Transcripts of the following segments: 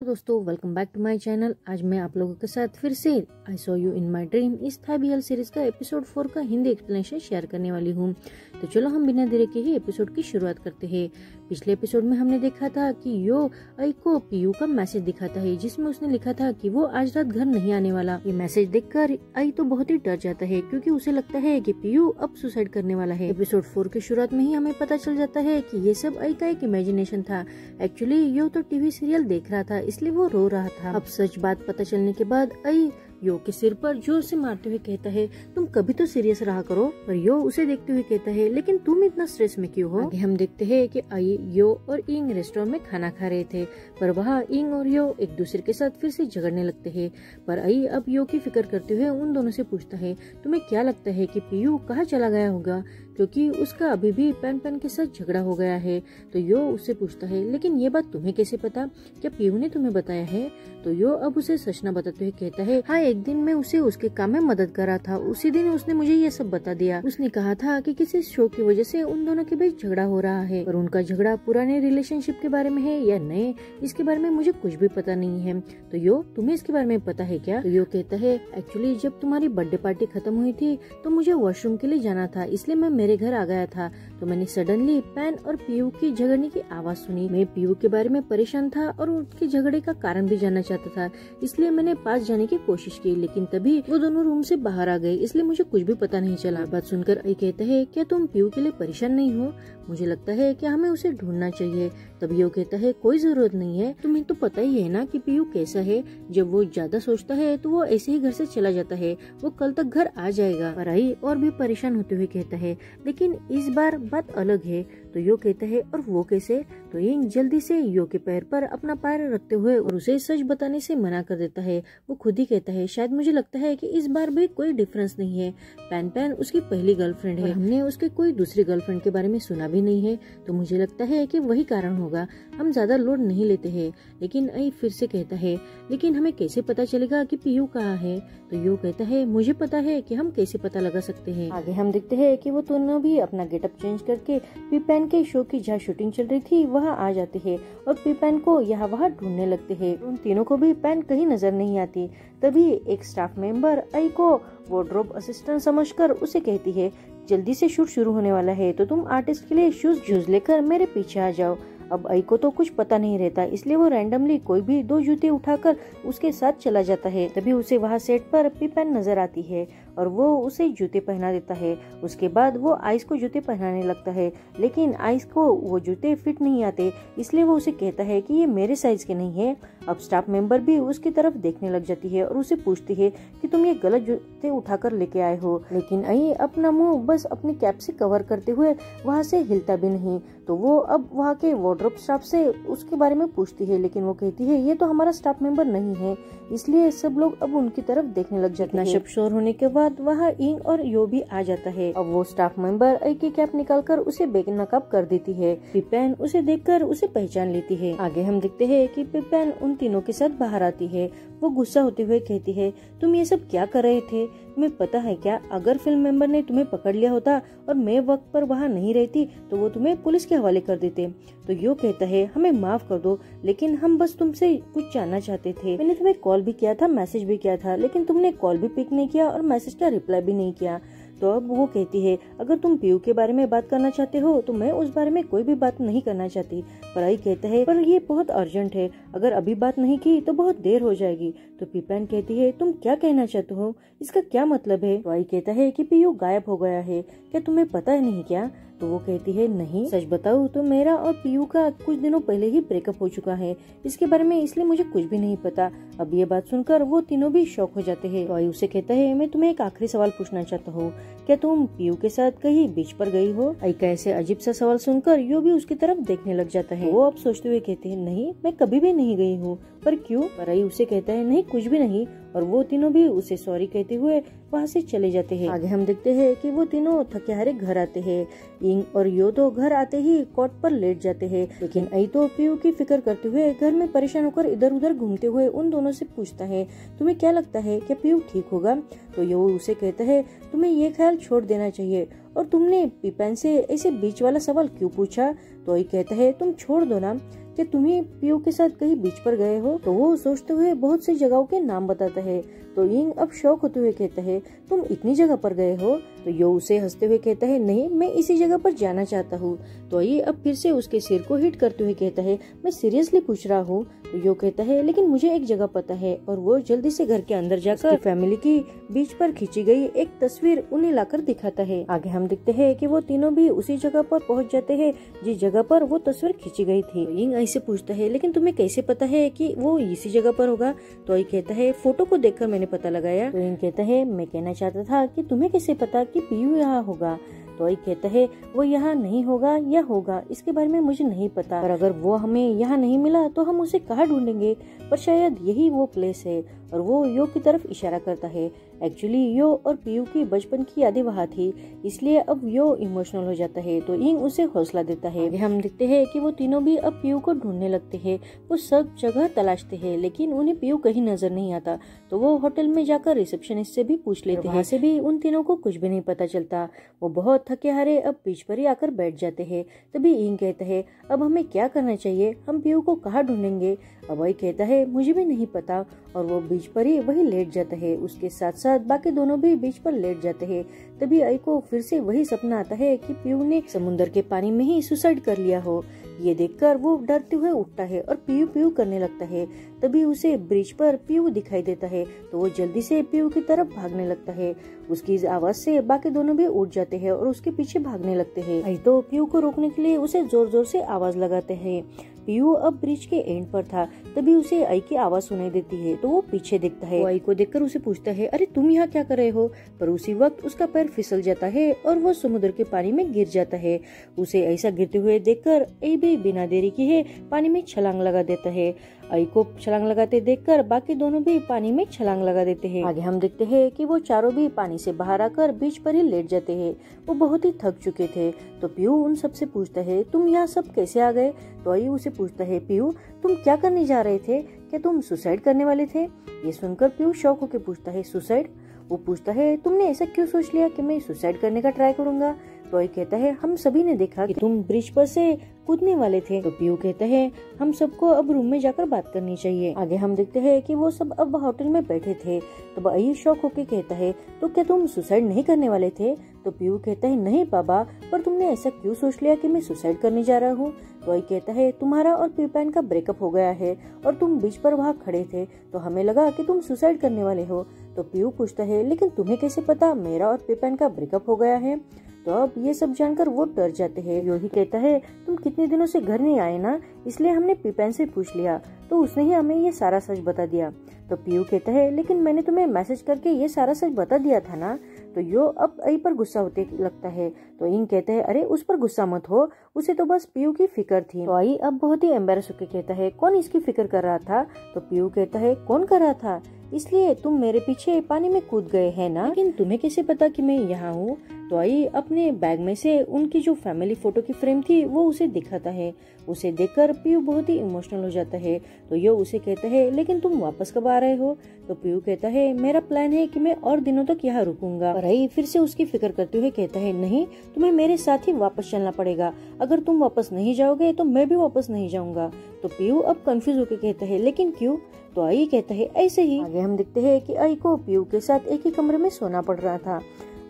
दोस्तों, welcome back to my channel. आज मैं आप लोगों के साथ फिर से I saw you in my dream इस था BL सीरीज का एपिसोड 4 का हिंदी एक्सप्लेनेशन शेयर करने वाली हूँ। तो चलो हम बिना देरी के ही एपिसोड की शुरुआत करते हैं। पिछले एपिसोड में हमने देखा था कि यो आई को पीयू का मैसेज दिखाता है जिसमें उसने लिखा था कि वो आज रात घर नहीं आने वाला। ये मैसेज देखकर आई तो बहुत ही डर जाता है क्योंकि उसे लगता है कि पीयू अब सुसाइड करने वाला है। एपिसोड 4 की शुरुआत में ही हमें पता चल जाता है कि ये सब आई का एक इमेजिनेशन था। एक्चुअली यो तो टीवी सीरियल देख रहा था इसलिए वो रो रहा था। अब सच बात पता चलने के बाद आई यो के सिर पर जोर से मारते हुए कहता है, तुम कभी तो सीरियस रहा करो। पर यो उसे देखते हुए कहता है, लेकिन तुम इतना स्ट्रेस में क्यों हो। आगे हम देखते हैं कि आई, यो और इंग रेस्टोरेंट में खाना खा रहे थे, पर वहाँ इंग और यो एक दूसरे के साथ फिर से झगड़ने लगते हैं। पर आई अब यो की फिक्र करते हुए उन दोनों से पूछता है, तुम्हें क्या लगता है कि पीयू कहाँ चला गया होगा, क्योंकि उसका अभी भी पैन के साथ झगड़ा हो गया है। तो यो उससे पूछता है, लेकिन ये बात तुम्हें कैसे पता, क्या पीयू ने तुम्हें बताया है। तो यो अब उसे सच न बताते हुए कहता है, हाँ एक दिन मैं उसे उसके काम में मदद कर रहा था, उसी दिन उसने मुझे ये सब बता दिया। उसने कहा था कि किसी शो की वजह से उन दोनों के बीच झगड़ा हो रहा है, पर उनका झगड़ा पुराने रिलेशनशिप के बारे में है या नए, इसके बारे में मुझे कुछ भी पता नहीं है। तो यो तुम्हें इसके बारे में पता है क्या। तो यो कहता है, एक्चुअली जब तुम्हारी बर्थडे पार्टी खत्म हुई थी तो मुझे वॉशरूम के लिए जाना था, इसलिए मैं मेरे घर आ गया था। तो मैंने सडनली पैन और पीयू की झगड़ने की आवाज सुनी। मैं पीयू के बारे में परेशान था और उनके झगड़े का कारण भी जानना चाहता था, इसलिए मैंने पास जाने की कोशिश की, लेकिन तभी वो दोनों रूम से बाहर आ गए, इसलिए मुझे कुछ भी पता नहीं चला। बात सुनकर आई कहता है, क्या तुम पीयू के लिए परेशान नहीं हो, मुझे लगता है कि हमें उसे ढूंढना चाहिए। तभी यो कहता है, कोई जरूरत नहीं है, तुम्हें तो पता ही है ना कि पीयू कैसा है, जब वो ज्यादा सोचता है तो वो ऐसे ही घर से चला जाता है, वो कल तक घर आ जाएगा। पर आई और भी परेशान होते हुए कहता है, लेकिन इस बार बात अलग है। तो यो कहता है, और वो कैसे। तो इंग जल्दी से यो के पैर पर अपना पैर रखते हुए और उसे सच बताने से मना कर देता है। वो खुद ही कहता है, शायद मुझे लगता है कि इस बार भी कोई डिफरेंस नहीं है, पैन उसकी पहली गर्लफ्रेंड है, हमने उसके कोई दूसरी गर्लफ्रेंड के बारे में सुना भी नहीं है, तो मुझे लगता है कि वही कारण होगा, हम ज्यादा लोड नहीं लेते हैं। लेकिन आई फिर से कहता है, लेकिन हमें कैसे पता चलेगा कि पीयू कहाँ है। तो यो कहता है, मुझे पता है कि हम कैसे पता लगा सकते हैं। आगे हम देखते हैं कि वो दोनों भी अपना गेटअप चेंज करके पीपैन के शो की जहाँ शूटिंग चल रही थी वहाँ आ जाते हैं और पीपैन को यहाँ वहाँ ढूंढने लगते हैं। उन तीनों को भी पैन कहीं नजर नहीं आती। तभी एक स्टाफ मेंबर आई को वार्डरोब असिस्टेंट समझकर उसे कहती है, जल्दी से शूट शुरू होने वाला है, तो तुम आर्टिस्ट के लिए शूज लेकर मेरे पीछे आ जाओ। अब आई को तो कुछ पता नहीं रहता, इसलिए वो रैंडमली कोई भी 2 जूते उठाकर उसके साथ चला जाता है। तभी उसे वहाँ सेट पर पीपैन नजर आती है और वो उसे जूते पहना देता है। उसके बाद वो आइस को जूते पहनाने लगता है, लेकिन आइस को वो जूते फिट नहीं आते, इसलिए वो उसे कहता है कि ये मेरे साइज के नहीं है। अब स्टाफ मेंबर भी उसकी तरफ देखने लग जाती है और उसे पूछती है कि तुम ये गलत जूते उठाकर लेके आए हो। लेकिन आई अपना मुंह बस अपनी कैप से कवर करते हुए वहाँ से हिलता भी नहीं। तो वो अब वहाँ के वार्डरोब स्टाफ से उसके बारे में पूछती है, लेकिन वो कहती है, ये तो हमारा स्टाफ मेंबर नहीं है, इसलिए सब लोग अब उनकी तरफ देखने लग जाते हैं। शब शोर होने के बाद वहाँ इंग और यो भी आ जाता है। अब वो स्टाफ मेंबर आई की कैप निकालकर उसे बेनकाब कर देती है। पीपैन उसे देखकर उसे पहचान लेती है। आगे हम देखते हैं कि पीपैन उन तीनों के साथ बाहर आती है। वो गुस्सा होते हुए कहती है, तुम ये सब क्या कर रहे थे, तुम्हें पता है क्या, अगर फिल्म मेंबर ने तुम्हें पकड़ लिया होता और मैं वक्त पर वहाँ नहीं रहती तो वो तुम्हें पुलिस के हवाले कर देते। तो यो कहता है, हमें माफ कर दो, लेकिन हम बस तुमसे कुछ जानना चाहते थे। मैंने तुम्हें कॉल भी किया था, मैसेज भी किया था, लेकिन तुमने कॉल भी पिक नहीं किया और मैसेज का रिप्लाई भी नहीं किया। तो अब वो कहती है, अगर तुम पीयू के बारे में बात करना चाहते हो तो मैं उस बारे में कोई भी बात नहीं करना चाहती। पर आई कहता है, पर ये बहुत अर्जेंट है, अगर अभी बात नहीं की तो बहुत देर हो जाएगी। तो पीपैन कहती है, तुम क्या कहना चाहते हो, इसका क्या मतलब है। तो आई कहता है कि पीयू गायब हो गया है, क्या तुम्हें पता है नहीं क्या। तो वो कहती है, नहीं, सच बताऊं तो मेरा और पीयू का कुछ दिनों पहले ही ब्रेकअप हो चुका है, इसके बारे में इसलिए मुझे कुछ भी नहीं पता। अब ये बात सुनकर वो तीनों भी शॉक हो जाते हैं। तो आई उसे कहता है, मैं तुम्हें एक आखिरी सवाल पूछना चाहता हूँ, क्या तुम पीयू के साथ कहीं बीच पर गई हो। आई का ऐसे अजीब सा सवाल सुनकर यो भी उसकी तरफ देखने लग जाता है। वो अब सोचते हुए कहते हैं, नहीं, मैं कभी भी नहीं गई हूँ। पर क्यों। पर आई उसे कहता है, नहीं कुछ भी नहीं, और वो तीनों भी उसे सॉरी कहते हुए वहाँ से चले जाते हैं। आगे हम देखते हैं कि वो तीनों थके हारे घर आते हैं। इंग और यो तो घर आते ही कॉट पर लेट जाते हैं, लेकिन आई तो पीयू की फिक्र करते हुए घर में परेशान होकर इधर उधर घूमते हुए उन दोनों से पूछता है, तुम्हें क्या लगता है क्या पीयू ठीक होगा। तो यो उसे कहता है, तुम्हें ये ख्याल छोड़ देना चाहिए, और तुमने पीपैन से ऐसे बीच वाला सवाल क्यों पूछा। तो आई कहता है, तुम छोड़ दो ना, कि तुम्हें पीयू के साथ कहीं बीच पर गए हो? तो वो सोचते हुए बहुत सी जगहों के नाम बताता है। तो यिंग अब शौक होते हुए कहता है, तुम इतनी जगह पर गए हो? तो यो उसे हंसते हुए कहता है, नहीं, मैं इसी जगह पर जाना चाहता हूँ। तो ये अब फिर से उसके सिर को हिट करते हुए कहता है, मैं सीरियसली पूछ रहा हूँ। तो यो कहता है, लेकिन मुझे एक जगह पता है। और वो जल्दी से घर के अंदर जाकर फैमिली की बीच पर खींची गई एक तस्वीर उन्हें लाकर दिखाता है। आगे हम देखते हैं कि वो तीनों भी उसी जगह पर पहुंच जाते हैं जिस जगह पर वो तस्वीर खींची गई थी। यिंग ऐसे पूछता है, लेकिन तुम्हें कैसे पता है कि वो इसी जगह पर होगा? तो आई कहता है, फोटो को देखकर मैंने पता लगाया। तो यिंग कहता है, मैं कहना चाहता था कि तुम्हें कैसे पता कि पीयू यहाँ होगा? तो आई कहता है, वो यहाँ नहीं होगा या होगा इसके बारे में मुझे नहीं पता, पर अगर वो हमें यहाँ नहीं मिला तो हम उसे कहाँ ढूंढेंगे? पर शायद यही वो प्लेस है। और वो यो की तरफ इशारा करता है। एक्चुअली यो और पीयू की बचपन की यादें वहाँ थी, इसलिए अब यो इमोशनल हो जाता है। तो यिंग उसे हौसला देता है। हम देखते हैं कि वो तीनों भी अब पीयू को ढूंढने लगते हैं। वो सब जगह तलाशते हैं, लेकिन उन्हें पीयू कहीं नजर नहीं आता। तो वो होटल में जाकर रिसेप्शनिस्ट से भी पूछ लेते हैं। वहाँ से भी उन तीनों को कुछ भी नहीं पता चलता। वो बहुत थके हारे अब बीच पर ही आकर बैठ जाते हैं। तभी यिंग कहता है, अब हमें क्या करना चाहिए? हम पीयू को कहाँ ढूंढेंगे? अब आई कहता है, मुझे भी नहीं पता। और वो बीच पर ही वही लेट जाता है। उसके साथ साथ बाकी दोनों भी बीच पर लेट जाते हैं। तभी आई को फिर से वही सपना आता है कि पीयू ने समुद्र के पानी में ही सुसाइड कर लिया हो। ये देखकर वो डरते हुए उठता है और पीयू पीयू करने लगता है। तभी उसे ब्रिज पर पीयू दिखाई देता है। तो वो जल्दी से पीयू की तरफ भागने लगता है। उसकी इस आवाज से बाकी दोनों भी उठ जाते हैं और उसके पीछे भागने लगते हैं। आई तो पीयू को रोकने के लिए उसे जोर जोर से आवाज लगाते हैं। पीयू अब ब्रिज के एंड पर था। तभी उसे आई की आवाज सुनाई देती है। तो वो पीछे देखता है। वो आई को देखकर उसे पूछता है, अरे तुम यहाँ क्या कर रहे हो? पर उसी वक्त उसका पैर फिसल जाता है और वो समुद्र के पानी में गिर जाता है। उसे ऐसा गिरते हुए देखकर आई भी बिना देरी किए पानी में छलांग लगा देता है। आई को छलांग लगाते देखकर बाकी दोनों भी पानी में छलांग लगा देते हैं। आगे हम देखते हैं कि वो चारों भी पानी से बाहर आकर बीच पर ही लेट जाते हैं। वो बहुत ही थक चुके थे। तो पीयू उन सबसे पूछता है, तुम यहाँ सब कैसे आ गए? तो आई उसे पूछता है, पीयू तुम क्या करने जा रहे थे? क्या तुम सुसाइड करने वाले थे? ये सुनकर पीयू शौक होकर पूछता है, सुसाइड? वो पूछता है, तुमने ऐसा क्यों सोच लिया कि मैं सुसाइड करने का ट्राई करूंगा? तो आई कहता है, हम सभी ने देखा कि तुम ब्रिज पर से कूदने वाले थे। तो पीयू कहता है, हम सबको अब रूम में जाकर बात करनी चाहिए। आगे हम देखते हैं कि वो सब अब होटल में बैठे थे। तो आई शौक होके कहता है, तो क्या तुम सुसाइड नहीं करने वाले थे? तो पीयू कहता है, नहीं बाबा, पर तुमने ऐसा क्यों सोच लिया कि मैं सुसाइड करने जा रहा हूँ? तो आई कहता है, तुम्हारा और पीपैन का ब्रेकअप हो गया है और तुम बीच पर वहाँ खड़े थे, तो हमें लगा कि तुम सुसाइड करने वाले हो। तो पीयू पूछता है, लेकिन तुम्हें कैसे पता मेरा और पीपैन का ब्रेकअप हो गया है? तो अब ये सब जानकर वो डर जाते हैं। यो ही कहता है, तुम कितने दिनों से घर नहीं आए ना, इसलिए हमने पीपैन से पूछ लिया, तो उसने ही हमें ये सारा सच बता दिया। तो पीयू कहता है, लेकिन मैंने तुम्हें मैसेज करके ये सारा सच बता दिया था ना। तो यो अब आई पर गुस्सा होते लगता है। तो यिंग कहते हैं, अरे उस पर गुस्सा मत हो, उसे तो बस पीयू की फिक्र थी। तो आई अब बहुत ही एम्बेरस होकर कहता है, कौन इसकी फिक्र कर रहा था? तो पीयू कहता है, कौन कर रहा था? इसलिए तुम मेरे पीछे पानी में कूद गए हैं ना, लेकिन तुम्हें कैसे पता कि मैं यहाँ हूँ? तो आई अपने बैग में से उनकी जो फैमिली फोटो की फ्रेम थी वो उसे दिखाता है। उसे देखकर पीयू बहुत ही इमोशनल हो जाता है। तो यो उसे कहता है, लेकिन तुम वापस कब आ रहे हो? तो पीयू कहता है, मेरा प्लान है कि मैं और दिनों तक यहाँ रुकूंगा। पर आई फिर से उसकी फिक्र करते हुए कहता है, नहीं, तुम्हें मेरे साथ ही वापस चलना पड़ेगा। अगर तुम वापस नहीं जाओगे तो मैं भी वापस नहीं जाऊंगा। तो पीयू अब कंफ्यूज होकर कहता है, लेकिन क्यों? तो आई कहता है, ऐसे ही। आगे हम देखते हैं कि आई को पीयू के साथ एक ही कमरे में सोना पड़ रहा था,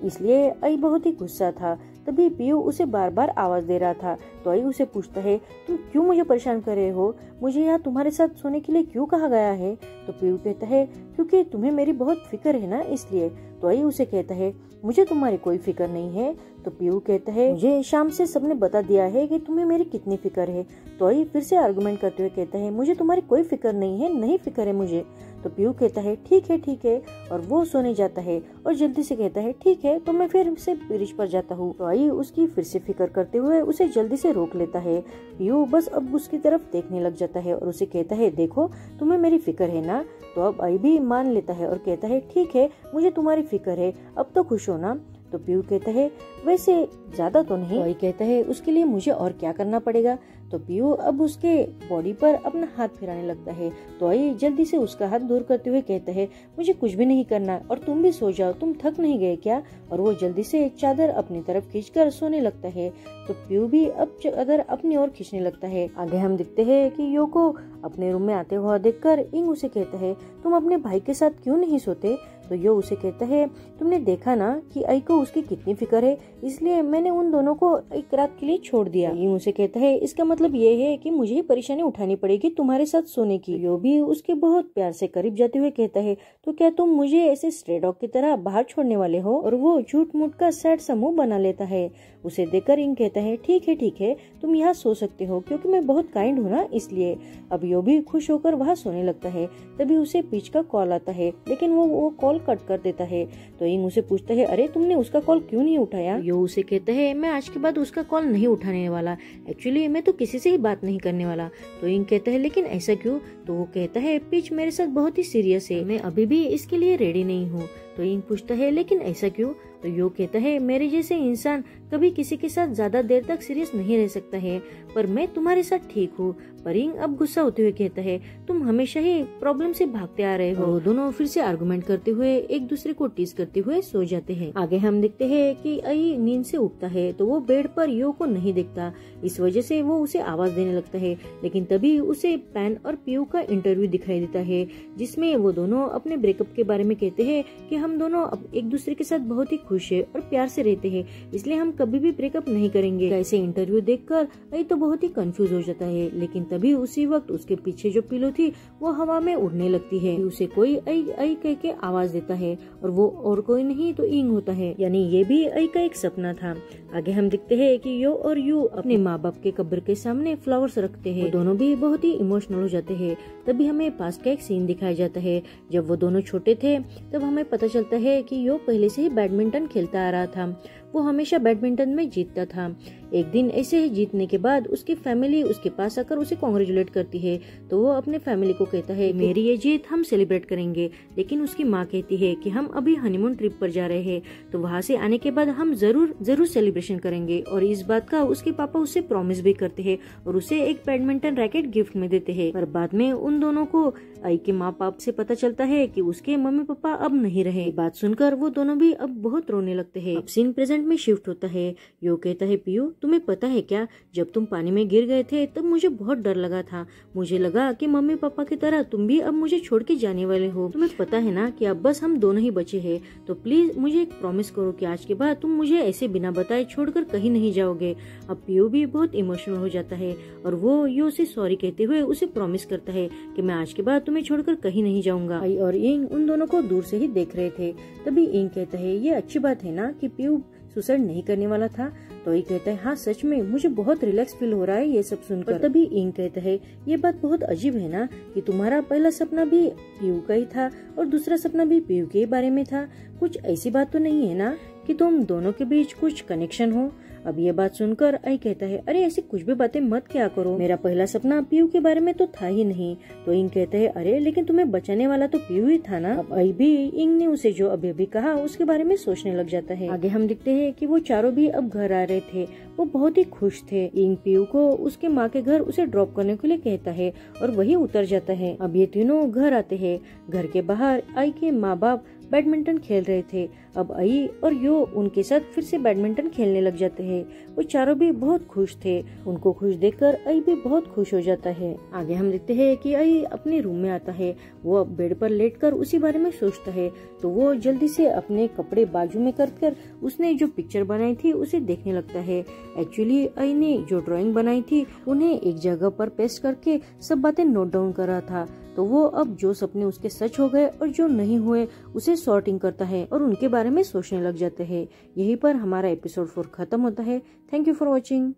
इसलिए आई बहुत ही गुस्सा था। तभी पीयू उसे बार बार आवाज दे रहा था। तो आई उसे पूछता है, तुम क्यों मुझे परेशान कर रहे हो? मुझे यहाँ तुम्हारे साथ सोने के लिए क्यों कहा गया है? तो पीयू कहता है, क्योंकि तुम्हें मेरी बहुत फिक्र है ना, इसलिए। तो आई उसे कहता है, मुझे तुम्हारी कोई फिक्र नहीं है। तो पीयू कहता है, मुझे शाम से सबने बता दिया है कि तुम्हें मेरी कितनी फिक्र है। तो आई फिर से आर्गुमेंट करते हुए कहता है, मुझे तुम्हारी कोई फिक्र नहीं है, नहीं फिक्र है मुझे। तो पीयू कहता है, ठीक है ठीक है, और वो सोने जाता है और जल्दी से कहता है, ठीक है, तो मैं फिर से ब्रिज पर जाता हूँ। तो आई उसकी फिर से फिक्र करते हुए उसे जल्दी से रोक लेता है। पीयू बस अब उसकी तरफ देखने लग जाता है और उसे कहता है, देखो तुम्हें मेरी फिक्र है ना। तो अब आई भी मान लेता है और कहता है, ठीक है, मुझे तुम्हारी फिक्र है, अब तो खुश हो ना। तो पीयू कहता है, वैसे ज्यादा तो नहीं। आई कहता है, उसके लिए मुझे और क्या करना पड़ेगा? तो पीयू अब उसके बॉडी पर अपना हाथ फिराने लगता है। तो आई जल्दी से उसका हाथ दूर करते हुए कहता है, मुझे कुछ भी नहीं करना और तुम भी सो जाओ, तुम थक नहीं गए क्या? और वो जल्दी से चादर अपनी तरफ खींचकर सोने लगता है। तो पीयू भी अब चादर अपनी ओर खींचने लगता है। आगे हम देखते हैं कि यो को अपने रूम में आते हुआ देखकर इंग उसे कहता है, तुम अपने भाई के साथ क्यों नहीं सोते? तो यो उसे कहता है, तुमने देखा ना कि आई को उसकी कितनी फिक्र है, इसलिए मैंने उन दोनों को एक रात के लिए छोड़ दिया। इंग उसे कहता है, इसका मतलब ये है कि मुझे ही परेशानी उठानी पड़ेगी तुम्हारे साथ सोने की। यो भी उसके बहुत प्यार से करीब जाते हुए कहता है, तो क्या तुम मुझे ऐसे स्ट्रे डॉग की तरह बाहर छोड़ने वाले हो? और वो झूठ मूठ का सैड सा मुंह बना लेता है। उसे देखकर इंग कहता है, ठीक है, तुम यहाँ सो सकते हो क्योंकि मैं बहुत काइंड हूँ ना, इसलिए। अब यो भी खुश होकर वहाँ सोने लगता है। तभी उसे पीच का कॉल आता है, लेकिन वो कॉल कट कर देता है। तो इंग उसे पूछता है, अरे तुमने उसका कॉल क्यों नहीं उठाया? यो उसे कहता है, मैं आज के बाद उसका कॉल नहीं उठाने वाला, एक्चुअली मैं तो किसी से ही बात नहीं करने वाला। तो इंग कहता है, लेकिन ऐसा क्यों? तो वो कहता है, पीच मेरे साथ बहुत ही सीरियस है, मैं अभी भी इसके लिए रेडी नहीं हूँ। तो इंग पूछता है, लेकिन ऐसा क्यों? तो यो कहता है, मेरे जैसे इंसान कभी किसी के साथ ज्यादा देर तक सीरियस नहीं रह सकता है, पर मैं तुम्हारे साथ ठीक हूँ। पर इंग अब गुस्सा होते हुए कहता है, तुम हमेशा ही प्रॉब्लम से भागते आ रहे हो। वो दोनों फिर से आर्गुमेंट करते हुए एक दूसरे को टीज करते हुए सो जाते हैं। आगे हम देखते हैं कि आई नींद से उठता है तो वो बेड पर यो को नहीं देखता, इस वजह से वो उसे आवाज देने लगता है। लेकिन तभी उसे पैन और पीयू का इंटरव्यू दिखाई देता है, जिसमें वो दोनों अपने ब्रेकअप के बारे में कहते हैं कि हम दोनों एक दूसरे के साथ बहुत ही खुश है और प्यार से रहते हैं, इसलिए हम कभी भी ब्रेकअप नहीं करेंगे। ऐसे इंटरव्यू देखकर आई तो बहुत ही कंफ्यूज हो जाता है। लेकिन तभी उसी वक्त उसके पीछे जो पिलो थी वो हवा में उड़ने लगती है। उसे कोई आई कह के आवाज देता है और वो और कोई नहीं तो इंग होता है, यानी ये भी आई का एक सपना था। आगे हम देखते हैं कि यो और यू अपने माँ बाप के कब्र के सामने फ्लावर्स रखते हैं। वो दोनों भी बहुत ही इमोशनल हो जाते हैं। तभी हमें पास का एक सीन दिखाया जाता है। जब वो दोनों छोटे थे तब हमें पता चलता है कि यो पहले से ही बैडमिंटन खेलता आ रहा था। वो हमेशा बैडमिंटन में जीतता था। एक दिन ऐसे ही जीतने के बाद उसकी फैमिली उसके पास आकर उसे कॉन्ग्रेचुलेट करती है। तो वो अपने फैमिली को कहता है, मेरी ये जीत हम सेलिब्रेट करेंगे। लेकिन उसकी माँ कहती है कि हम अभी हनीमून ट्रिप पर जा रहे हैं, तो वहाँ से आने के बाद हम जरूर सेलिब्रेशन करेंगे। और इस बात का उसके पापा उससे प्रॉमिस भी करते हैं और उसे एक बैडमिंटन रैकेट गिफ्ट में देते हैं। पर बाद में उन दोनों को आई के माँ बाप से पता चलता है कि उसके मम्मी पापा अब नहीं रहे। बात सुनकर वो दोनों भी अब बहुत रोने लगते हैं। सीन प्रेजेंट में शिफ्ट होता है। यो कहता है, पीयू तुम्हें पता है क्या, जब तुम पानी में गिर गए थे तब मुझे बहुत डर लगा था। मुझे लगा कि मम्मी पापा की तरह तुम भी अब मुझे छोड़ के जाने वाले हो। तुम्हें पता है ना कि अब बस हम दोनों ही बचे हैं, तो प्लीज मुझे एक प्रॉमिस करो कि आज के बाद तुम मुझे ऐसे बिना बताए छोड़कर कहीं नहीं जाओगे। अब पीयू भी बहुत इमोशनल हो जाता है और वो यो से सॉरी कहते हुए उसे प्रॉमिस करता है कि मैं आज के बाद तुम्हें छोड़कर कहीं नहीं जाऊंगा। आई और इंग उन दोनों को दूर से ही देख रहे थे। तभी इंग कहता है, ये अच्छी बात है ना कि पीयू सुसाइड नहीं करने वाला था? तो ये कहता है, हाँ सच में मुझे बहुत रिलैक्स फील हो रहा है ये सब सुनकर। तभी इंग कहता है, ये बात बहुत अजीब है ना कि तुम्हारा पहला सपना भी पीयू का ही था और दूसरा सपना भी पीयू के बारे में था। कुछ ऐसी बात तो नहीं है ना कि तुम दोनों के बीच कुछ कनेक्शन हो? अब ये बात सुनकर आई कहता है, अरे ऐसी कुछ भी बातें मत क्या करो, मेरा पहला सपना पीयू के बारे में तो था ही नहीं। तो इंग कहता है, अरे लेकिन तुम्हें बचाने वाला तो पीयू ही था ना। अब आई भी इंग ने उसे जो अभी अभी कहा उसके बारे में सोचने लग जाता है। आगे हम देखते हैं कि वो चारों भी अब घर आ रहे थे। वो बहुत ही खुश थे। इंग पीयू को उसके माँ के घर उसे ड्रॉप करने के लिए कहता है और वही उतर जाता है। अब ये तीनों घर आते हैं। घर के बाहर आई के माँ बाप बैडमिंटन खेल रहे थे। अब आई और यो उनके साथ फिर से बैडमिंटन खेलने लग जाते हैं। वो चारों भी बहुत खुश थे। उनको खुश देखकर आई भी बहुत खुश हो जाता है। आगे हम देखते हैं कि आई अपने रूम में आता है। वो अब बेड पर लेटकर उसी बारे में सोचता है। तो वो जल्दी से अपने कपड़े बाजू में कर उसने जो पिक्चर बनाई थी उसे देखने लगता है। एक्चुअली आई ने जो ड्राइंग बनाई थी उन्हें एक जगह पर पेस्ट करके सब बातें नोट डाउन कर रहा था। तो वो अब जो सपने उसके सच हो गए और जो नहीं हुए उसे सॉर्टिंग करता है और उनके बारे में सोचने लग जाते हैं। यहीं पर हमारा एपिसोड 4 खत्म होता है। Thank you for watching.